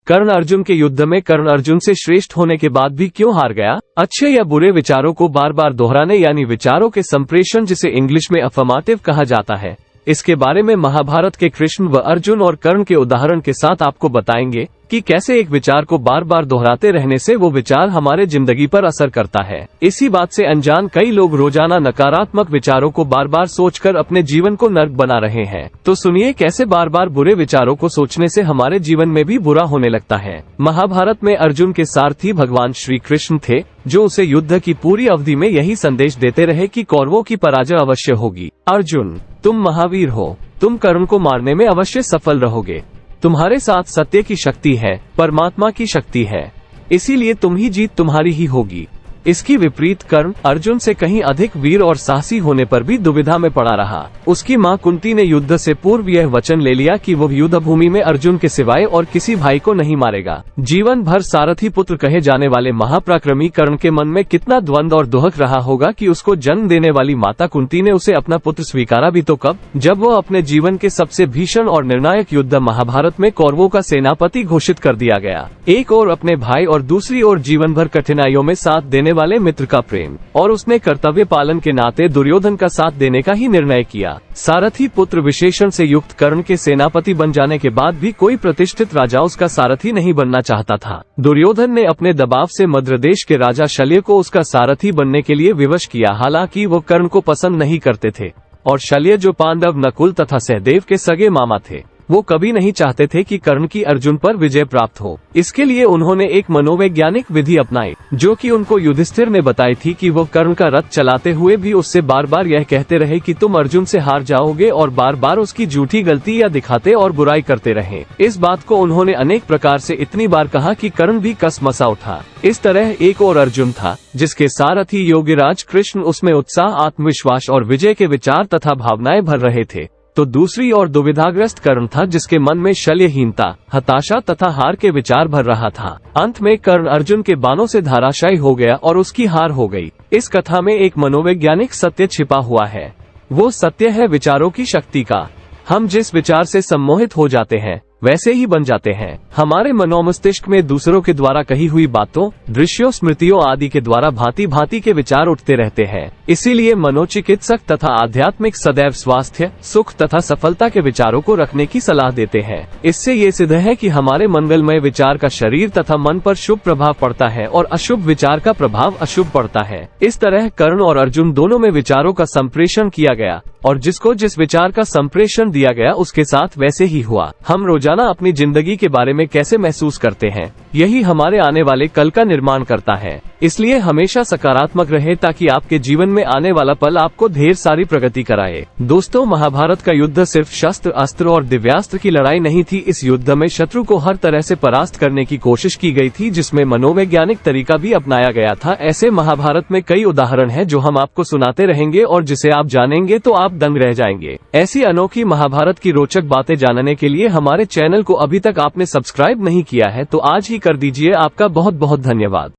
कर्ण अर्जुन के युद्ध में कर्ण अर्जुन से श्रेष्ठ होने के बाद भी क्यों हार गया? अच्छे या बुरे विचारों को बार बार दोहराने यानी विचारों के संप्रेषण, जिसे इंग्लिश में अफर्मेटिव कहा जाता है, इसके बारे में महाभारत के कृष्ण व अर्जुन और कर्ण के उदाहरण के साथ आपको बताएंगे कि कैसे एक विचार को बार बार दोहराते रहने से वो विचार हमारे जिंदगी पर असर करता है। इसी बात से अनजान कई लोग रोजाना नकारात्मक विचारों को बार बार सोचकर अपने जीवन को नर्क बना रहे हैं। तो सुनिए कैसे बार बार बुरे विचारों को सोचने से हमारे जीवन में भी बुरा होने लगता है। महाभारत में अर्जुन के सारथी भगवान श्री कृष्ण थे, जो उसे युद्ध की पूरी अवधि में यही संदेश देते रहे कि कौरवों की पराजय अवश्य होगी। अर्जुन, तुम महावीर हो, तुम कर्ण को मारने में अवश्य सफल रहोगे। तुम्हारे साथ सत्य की शक्ति है, परमात्मा की शक्ति है, इसीलिए जीत तुम्हारी ही होगी। इसकी विपरीत कर्ण अर्जुन से कहीं अधिक वीर और साहसी होने पर भी दुविधा में पड़ा रहा। उसकी मां कुंती ने युद्ध से पूर्व यह वचन ले लिया कि वो युद्ध भूमि में अर्जुन के सिवाय और किसी भाई को नहीं मारेगा। जीवन भर सारथी पुत्र कहे जाने वाले महापराक्रमी कर्ण के मन में कितना द्वंद्व और दुहक रहा होगा कि उसको जन्म देने वाली माता कुंती ने उसे अपना पुत्र स्वीकारा भी तो कब, जब वो अपने जीवन के सबसे भीषण और निर्णायक युद्ध महाभारत में कौरवों का सेनापति घोषित कर दिया गया। एक ओर अपने भाई और दूसरी ओर जीवन भर कठिनाइयों में साथ देने वाले मित्र का प्रेम, और उसने कर्तव्य पालन के नाते दुर्योधन का साथ देने का ही निर्णय किया। सारथी पुत्र विशेषण से युक्त कर्ण के सेनापति बन जाने के बाद भी कोई प्रतिष्ठित राजा उसका सारथी नहीं बनना चाहता था। दुर्योधन ने अपने दबाव से मद्र देश के राजा शल्य को उसका सारथी बनने के लिए विवश किया। हालांकि वो कर्ण को पसंद नहीं करते थे और शल्य, जो पांडव नकुल तथा सहदेव के सगे मामा थे, वो कभी नहीं चाहते थे कि कर्ण की अर्जुन पर विजय प्राप्त हो। इसके लिए उन्होंने एक मनोवैज्ञानिक विधि अपनाई, जो कि उनको युधिष्ठिर ने बताई थी कि वो कर्ण का रथ चलाते हुए भी उससे बार बार यह कहते रहे कि तुम अर्जुन से हार जाओगे, और बार बार उसकी झूठी गलती या दिखाते और बुराई करते रहे। इस बात को उन्होंने अनेक प्रकार से इतनी बार कहा कि कर्ण भी कस मसा उठा। इस तरह एक और अर्जुन था, जिसके सारथी योगीराज कृष्ण उसमें उत्साह, आत्मविश्वास और विजय के विचार तथा भावनाएं भर रहे थे, तो दूसरी ओर दुविधाग्रस्त कर्ण था, जिसके मन में शल्यहीनता, हताशा तथा हार के विचार भर रहा था। अंत में कर्ण अर्जुन के बाणों से धराशायी हो गया और उसकी हार हो गई। इस कथा में एक मनोवैज्ञानिक सत्य छिपा हुआ है। वो सत्य है विचारों की शक्ति का। हम जिस विचार से सम्मोहित हो जाते हैं, वैसे ही बन जाते हैं। हमारे मनोमस्तिष्क में दूसरों के द्वारा कही हुई बातों, दृश्यों, स्मृतियों आदि के द्वारा भांति भांति के विचार उठते रहते हैं। इसीलिए मनोचिकित्सक तथा आध्यात्मिक सदैव स्वास्थ्य, सुख तथा सफलता के विचारों को रखने की सलाह देते हैं। इससे ये सिद्ध है कि हमारे मंगलमय विचार का शरीर तथा मन पर शुभ प्रभाव पड़ता है और अशुभ विचार का प्रभाव अशुभ पड़ता है। इस तरह कर्ण और अर्जुन दोनों में विचारों का संप्रेषण किया गया, और जिसको जिस विचार का संप्रेषण दिया गया उसके साथ वैसे ही हुआ। हम रोजाना अपनी जिंदगी के बारे में कैसे महसूस करते हैं, यही हमारे आने वाले कल का निर्माण करता है। इसलिए हमेशा सकारात्मक रहे, ताकि आपके जीवन में आने वाला पल आपको ढेर सारी प्रगति कराए। दोस्तों, महाभारत का युद्ध सिर्फ शस्त्र, अस्त्र और दिव्यास्त्र की लड़ाई नहीं थी। इस युद्ध में शत्रु को हर तरह से परास्त करने की कोशिश की गई थी, जिसमें मनोवैज्ञानिक तरीका भी अपनाया गया था। ऐसे महाभारत में कई उदाहरण हैं जो हम आपको सुनाते रहेंगे, और जिसे आप जानेंगे तो आप दंग रह जाएंगे। ऐसी अनोखी महाभारत की रोचक बातें जानने के लिए हमारे चैनल को अभी तक आपने सब्सक्राइब नहीं किया है तो आज ही कर दीजिए। आपका बहुत बहुत धन्यवाद।